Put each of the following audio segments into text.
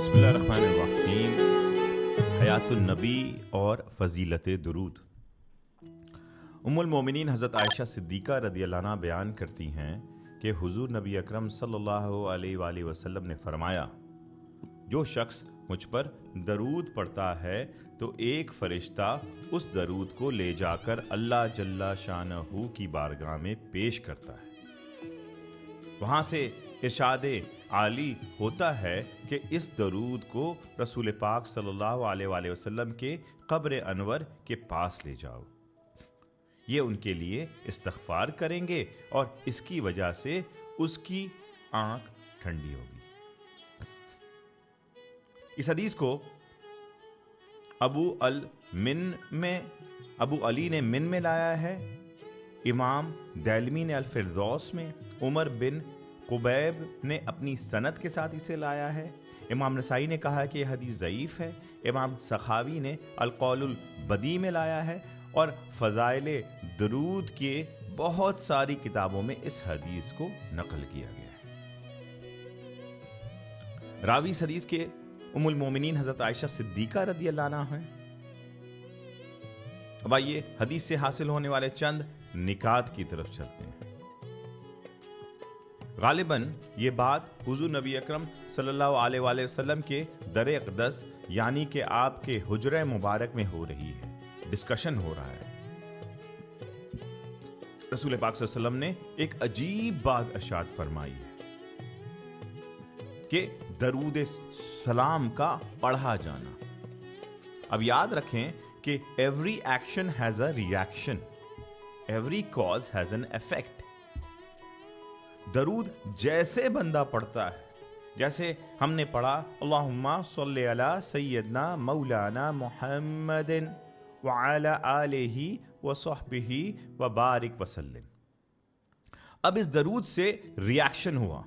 بسم اللہ الرحمن الرحیم۔ حیات النبی اور فضیلت درود۔ ام المومنین حضرت عائشہ صدیقہ رضی اللہ عنہ بیان کرتی ہیں کہ حضور نبی اکرم صلی اللہ علیہ وآلہ وسلم نے فرمایا، جو شخص مجھ پر درود پڑھتا ہے تو ایک فرشتہ اس درود کو لے جا کر اللہ جل شانہ کی بارگاہ میں پیش کرتا ہے۔ وہاں سے ارشاد عالی ہوتا ہے کہ اس درود کو رسول پاک صلی اللہ علیہ وآلہ وسلم کے قبر انور کے پاس لے جاؤ، یہ ان کے لیے استغفار کریں گے اور اس کی وجہ سے اس کی آنکھ ٹھنڈی ہوگی۔ اس حدیث کو ابو علی نے من میں لایا ہے، امام دارمی نے الفردوس میں، عمر بن قبیب نے اپنی سند کے ساتھ اسے لایا ہے، امام نسائی نے کہا کہ یہ حدیث ضعیف ہے، امام سخاوی نے القول البدیع میں لایا ہے، اور فضائل درود کے بہت ساری کتابوں میں اس حدیث کو نقل کیا گیا ہے۔ راوی اس حدیث کے ام المومنین حضرت عائشہ صدیقہ رضی اللہ عنہ ہیں۔ اب آئیے حدیث سے حاصل ہونے والے چند نکات کی طرف چلتے ہیں۔ غالباً یہ بات حضور نبی اکرم صلی اللہ علیہ وآلہ وسلم کے در اقدس یعنی کہ آپ کے حجرہ مبارک میں ہو رہی ہے، ڈسکشن ہو رہا ہے۔ رسول پاک صلی اللہ علیہ وسلم نے ایک عجیب بات ارشاد فرمائی ہے کہ درود سلام کا پڑھا جانا۔ اب یاد رکھیں کہ every action has a reaction, every cause has an effect۔ درود جیسے بندہ پڑھتا ہے، جیسے ہم نے پڑھا اللہم صلی علی سیدنا مولانا محمد وعلی آلہ وصحبہ وبارک وسلم، اب اس درود سے ریاکشن ہوا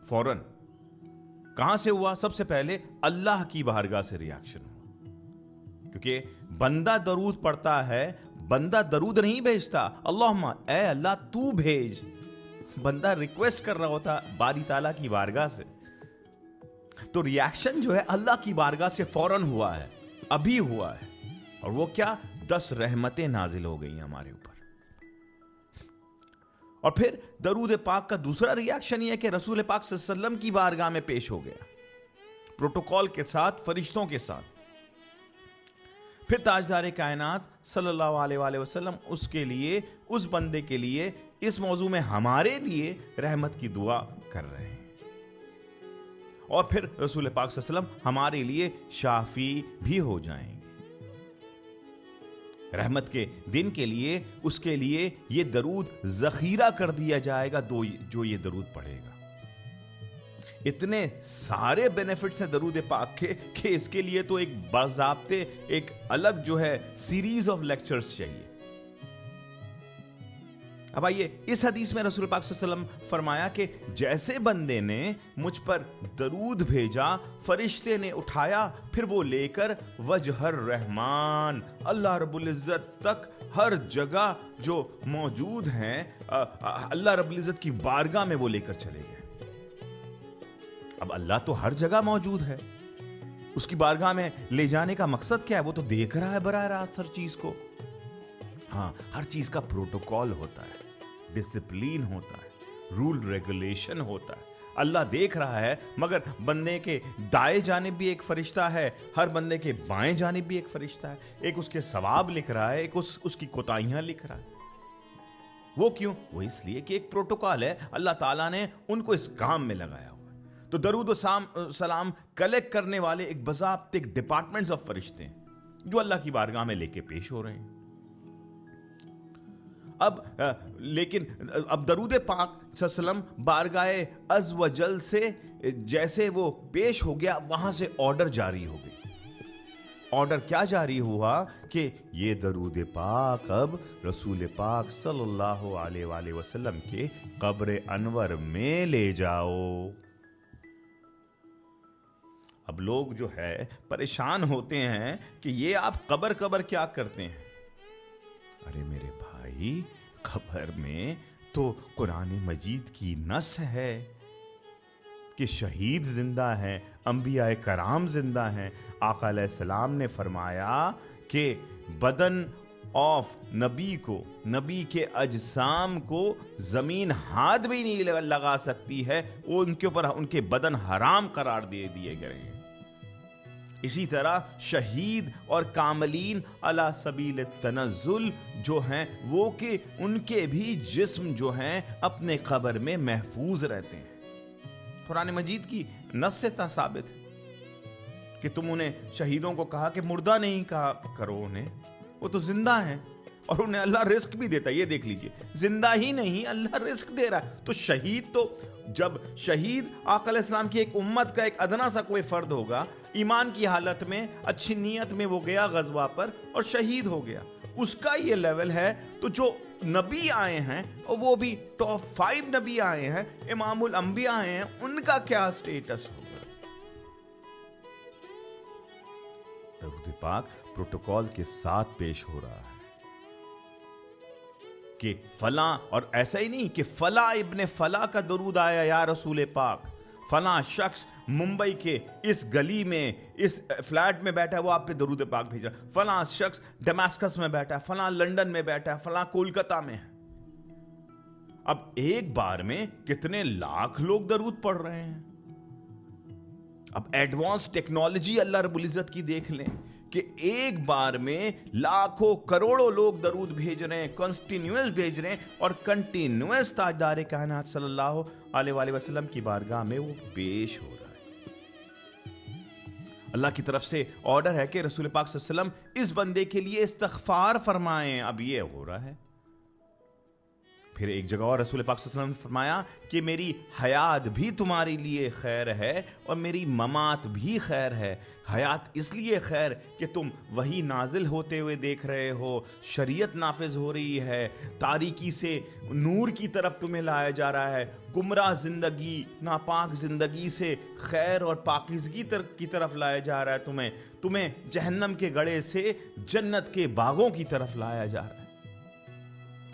فوراً۔ کہاں سے ہوا؟ سب سے پہلے اللہ کی بارگاہ سے ریاکشن ہوا، کیونکہ بندہ درود پڑھتا ہے، بندہ درود نہیں بھیجتا، اللہم اے اللہ تو بھیج، بندہ ریکویسٹ کر رہا ہوتا باری تعالیٰ کی بارگاہ سے، تو ریاکشن جو ہے اللہ کی بارگاہ سے فوراً ہوا ہے، ابھی ہوا ہے، اور وہ کیا؟ 10 رحمتیں نازل ہو گئی ہمارے اوپر۔ اور پھر درود پاک کا دوسرا ریاکشن یہ ہے کہ رسول پاک صلی اللہ علیہ وسلم کی بارگاہ میں پیش ہو گیا، پروٹوکول کے ساتھ، فرشتوں کے ساتھ۔ پھر تاجدار کائنات صلی اللہ علیہ وآلہ وسلم اس کے لیے، اس بندے کے لیے، اس موضوع میں ہمارے لیے رحمت کی دعا کر رہے ہیں، اور پھر رسول پاک صلی اللہ علیہ وسلم ہمارے لیے شافی بھی ہو جائیں گے۔ رحمت کے دن کے لیے اس کے لیے یہ درود ذخیرہ کر دیا جائے گا، جو یہ درود پڑھے گا۔ اتنے سارے بینیفٹس ہیں درود پاک کے کہ اس کے لیے تو ایک باضابطے ایک الگ جو ہے سیریز آف لیکچرز چاہیے۔ اب آئیے اس حدیث میں رسول پاک صلی اللہ علیہ وسلم فرمایا کہ جیسے بندے نے مجھ پر درود بھیجا، فرشتے نے اٹھایا، پھر وہ لے کر وجہ الرحمن، اللہ رب العزت تک ہر جگہ جو موجود ہیں، اللہ رب العزت کی بارگاہ میں وہ لے کر چلے گئے۔ اب اللہ تو ہر جگہ موجود ہے، اس کی بارگاہ میں لے جانے کا مقصد کیا ہے؟ وہ تو دیکھ رہا ہے براہ راست ہر چیز کو۔ ہاں، ہر چیز کا پروٹوکول ہوتا ہے، ڈسپلین ہوتا ہے، رول ریگولیشن ہوتا ہے۔ اللہ دیکھ رہا ہے، مگر بندے کے دائیں جانب بھی ایک فرشتہ ہے، ہر بندے کے بائیں جانب بھی ایک فرشتہ ہے، ایک اس کے ثواب لکھ رہا ہے، ایک اس کی کوتاہیاں لکھ رہا ہے۔ وہ کیوں؟ وہ اس لیے کہ ایک پروٹوکول ہے، اللہ تعالیٰ نے ان کو اس کام میں لگایا ہوا ہے۔ تو درود و سلام کلیکٹ کرنے والے ایک باضابطے ڈپارٹمنٹس آف فرشتے ہیں جو اللہ کی بارگاہ میں لے کے پیش ہو رہے ہیں۔ لیکن اب درود پاک صلی اللہ علیہ وسلم بارگاہ عز و جل سے جیسے وہ پیش ہو گیا، وہاں سے آرڈر جاری ہو گئی۔ آرڈر کیا جاری ہوا کہ یہ درود پاک اب رسول پاک صلی اللہ علیہ وآلہ وسلم کے قبر انور میں لے جاؤ۔ اب لوگ جو ہے پریشان ہوتے ہیں کہ یہ آپ قبر کیا کرتے ہیں؟ ارے میرے بھائی، قبر میں تو قرآن مجید کی نص ہے، کہ شہید زندہ ہیں، انبیاء کرام زندہ ہیں. آقا علیہ السلام نے فرمایا کہ بدن آف نبی کو، نبی کے اجسام کو زمین ہاتھ بھی نہیں لگا سکتی ہے، وہ ان کے اوپر ان کے بدن حرام قرار دے دیے گئے ہیں. اسی طرح شہید اور کاملین علی سبیل التنزل جو ہیں وہ کہ ان کے بھی جسم جو ہیں اپنے قبر میں محفوظ رہتے ہیں. قرآن مجید کی نص سے ثابت ہے کہ تم انہیں شہیدوں کو کہا کہ مردہ نہیں کہا کرو انہیں، وہ تو زندہ ہیں اور انہیں اللہ رزق بھی دیتا ہے. یہ دیکھ لیجئے، زندہ ہی نہیں اللہ رزق دے رہا ہے. تو شہید تو جب شہید آقا علیہ السلام کی ایک امت کا ایک ادنا سا کوئی فرد ہوگا، ایمان کی حالت میں اچھی نیت میں وہ گیا غزوہ پر اور شہید ہو گیا، اس کا یہ لیول ہے. تو جو نبی آئے ہیں اور وہ بھی ٹاپ 5 نبی آئے ہیں، امام الانبیاء آئے ہیں، ان کا کیا سٹیٹس ہوگا؟ درود پاک پروٹوکول کے ساتھ پیش ہو رہا ہے کہ فلاں، اور ایسا ہی نہیں کہ فلاں ابن فلاں کا درود آیا یا رسول پاک، فلاں شخص ممبئی کے اس گلی میں اس فلیٹ میں بیٹھا ہے وہ آپ پہ درود پاک بھیج رہا ہے، فلاں شخص ڈیماسکس میں بیٹھا ہے، فلاں لندن میں بیٹھا ہے، فلاں کولکتہ میں ہے. اب ایک بار میں کتنے لاکھ لوگ درود پڑھ رہے ہیں. اب ایڈوانس ٹیکنالوجی اللہ رب العزت کی دیکھ لیں کہ ایک بار میں لاکھوں کروڑوں لوگ درود بھیج رہے ہیں، کنٹینیوس بھیج رہے ہیں، اور کنٹینیوس تاجدار کائنات صلی اللہ علیہ وآلہ وسلم کی بارگاہ میں وہ پیش ہو رہا ہے. اللہ کی طرف سے آرڈر ہے کہ رسول پاک صلی اللہ علیہ وسلم اس بندے کے لیے استغفار فرمائیں. اب یہ ہو رہا ہے. پھر ایک جگہ اور رسول پاک صلی اللہ علیہ وسلم نے فرمایا کہ میری حیات بھی تمہارے لیے خیر ہے اور میری ممات بھی خیر ہے. حیات اس لیے خیر کہ تم وہی نازل ہوتے ہوئے دیکھ رہے ہو، شریعت نافذ ہو رہی ہے، تاریکی سے نور کی طرف تمہیں لایا جا رہا ہے، گمراہ زندگی، ناپاک زندگی سے خیر اور پاکیزگی کی طرف لایا جا رہا ہے، تمہیں جہنم کے گڑھے سے جنت کے باغوں کی طرف لایا جا رہا ہے.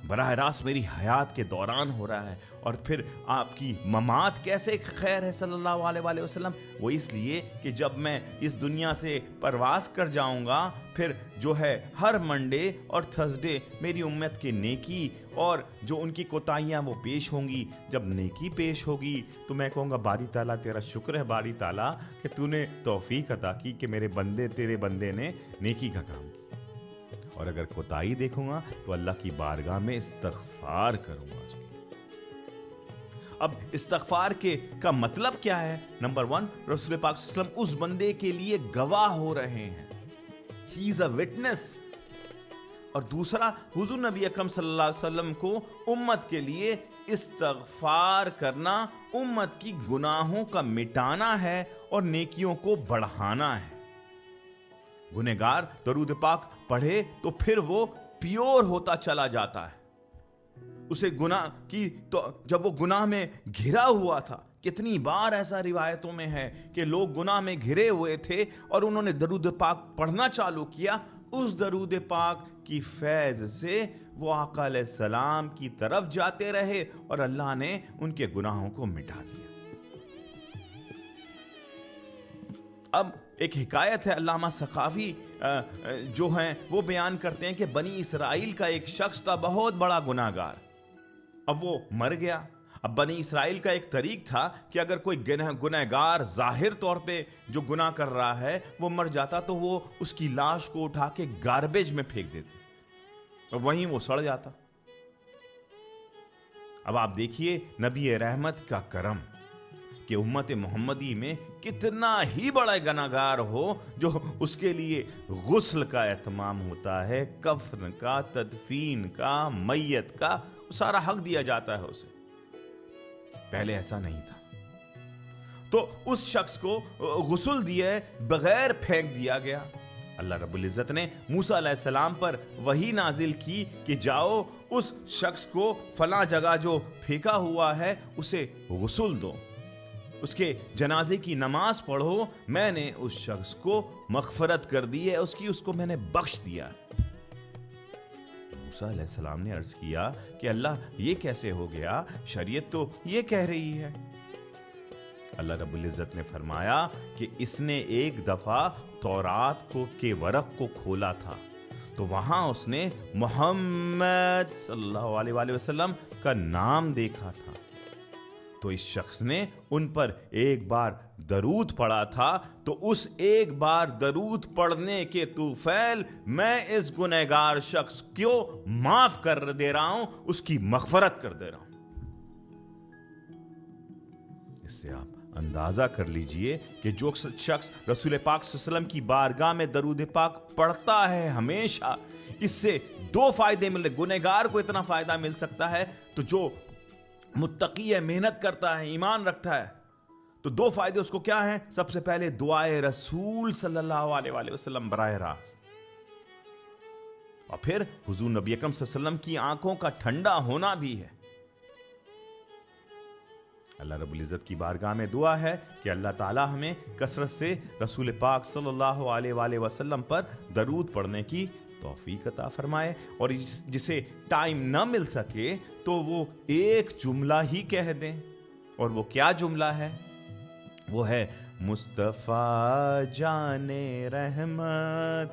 براہ راست میری حیات کے دوران ہو رہا ہے. اور پھر آپ کی ممات کیسے خیر ہے صلی اللہ علیہ وآلہ وسلم؟ وہ اس لیے کہ جب میں اس دنیا سے پرواز کر جاؤں گا پھر جو ہے ہر منڈے اور تھرسڈے میری امت کے نیکی اور جو ان کی کوتاہیاں وہ پیش ہوں گی. جب نیکی پیش ہوگی تو میں کہوں گا باری تعالیٰ تیرا شکر ہے باری تعالیٰ کہ تو نے توفیق عطا کی کہ میرے بندے تیرے بندے نے نیکی کا کام کیا. اور اگر کوتاہی دیکھوں گا تو اللہ کی بارگاہ میں استغفار کروں گا اس کے لیے. اب استغفار کا مطلب کیا ہے؟ نمبر 1، رسول پاک صلی اللہ علیہ وسلم اس بندے کے لیے گواہ ہو رہے ہیں، ہی از اے وٹنس. اور دوسرا، حضور نبی اکرم صلی اللہ علیہ وسلم کو امت کے لیے استغفار کرنا امت کی گناہوں کا مٹانا ہے اور نیکیوں کو بڑھانا ہے. گنہگار درود پاک پڑھے تو پھر وہ پیور ہوتا چلا جاتا ہے. اسے گناہ کی تو جب وہ گناہ میں گھرا ہوا تھا، کتنی بار ایسا روایتوں میں ہے کہ لوگ گناہ میں گھرے ہوئے تھے اور انہوں نے درود پاک پڑھنا چالو کیا، اس درود پاک کی فیض سے وہ آقا علیہ السلام کی طرف جاتے رہے اور اللہ نے ان کے گناہوں کو مٹا دیا. اب ایک حکایت ہے، علامہ ثقافی جو ہیں وہ بیان کرتے ہیں کہ بنی اسرائیل کا ایک شخص تھا بہت بڑا گناہ گار. اب وہ مر گیا. اب بنی اسرائیل کا ایک طریق تھا کہ اگر کوئی گناہ گار ظاہر طور پہ جو گناہ کر رہا ہے وہ مر جاتا تو وہ اس کی لاش کو اٹھا کے گاربیج میں پھینک دیتے اور وہیں وہ سڑ جاتا. اب آپ دیکھیے نبی رحمت کا کرم کہ امت محمدی میں کتنا ہی بڑا گناہگار ہو جو اس کے لیے غسل کا اہتمام ہوتا ہے، کفن کا، تدفین کا، میت کا سارا حق دیا جاتا ہے اسے. پہلے ایسا نہیں تھا. تو اس شخص کو غسل دیے بغیر پھینک دیا گیا. اللہ رب العزت نے موسیٰ علیہ السلام پر وحی نازل کی کہ جاؤ اس شخص کو فلاں جگہ جو پھینکا ہوا ہے اسے غسل دو، اس کے جنازے کی نماز پڑھو، میں نے اس شخص کو مغفرت کر دی ہے، اس کو میں نے بخش دیا. موسیٰ علیہ السلام نے عرض کیا کہ اللہ یہ کیسے ہو گیا؟ شریعت تو یہ کہہ رہی ہے. اللہ رب العزت نے فرمایا کہ اس نے ایک دفعہ تورات کے ورق کو کھولا تھا تو وہاں اس نے محمد صلی اللہ علیہ وآلہ وسلم کا نام دیکھا تھا، تو اس شخص نے ان پر ایک بار درود پڑھا تھا، تو اس ایک بار درود پڑھنے کے توفیل میں اس گنہگار شخص کو معاف کر دے رہا ہوں، اس کی مغفرت کر دے رہا ہوں۔ اس سے آپ اندازہ کر لیجئے کہ جو شخص رسول پاک صلی اللہ علیہ وسلم کی بارگاہ میں درود پاک پڑھتا ہے ہمیشہ، اس سے دو فائدے مل رہے۔ گنہگار کو اتنا فائدہ مل سکتا ہے، تو جو متقی ہے، محنت کرتا ہے، ایمان رکھتا ہے، تو دو فائدے اس کو کیا ہیں؟ سب سے پہلے دعائے رسول صلی اللہ علیہ وآلہ وسلم براہ راست، اور پھر حضور نبی اکرم صلی اللہ علیہ وسلم کی آنکھوں کا ٹھنڈا ہونا بھی ہے۔ اللہ رب العزت کی بارگاہ میں دعا ہے کہ اللہ تعالی ہمیں کثرت سے رسول پاک صلی اللہ علیہ وآلہ وسلم پر درود پڑھنے کی توفیق عطا فرمائے، اور جسے ٹائم نہ مل سکے تو وہ ایک جملہ ہی کہہ دیں، اور وہ کیا جملہ ہے؟ وہ ہے مصطفیٰ جان رحمت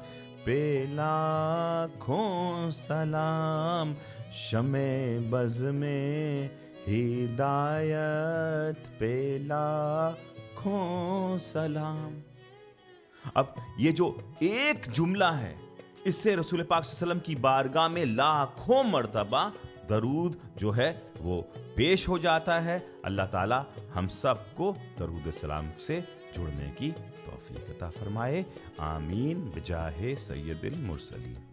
پہ لاکھوں سلام، شمع بز میں ہدایت پہ لاکھوں سلام۔ اب یہ جو ایک جملہ ہے، اس سے رسول پاک صلی اللہ علیہ وسلم کی بارگاہ میں لاکھوں مرتبہ درود جو ہے وہ پیش ہو جاتا ہے۔ اللہ تعالی ہم سب کو درود السلام سے جڑنے کی توفیق عطا فرمائے، آمین بجاہ سید المرسلین۔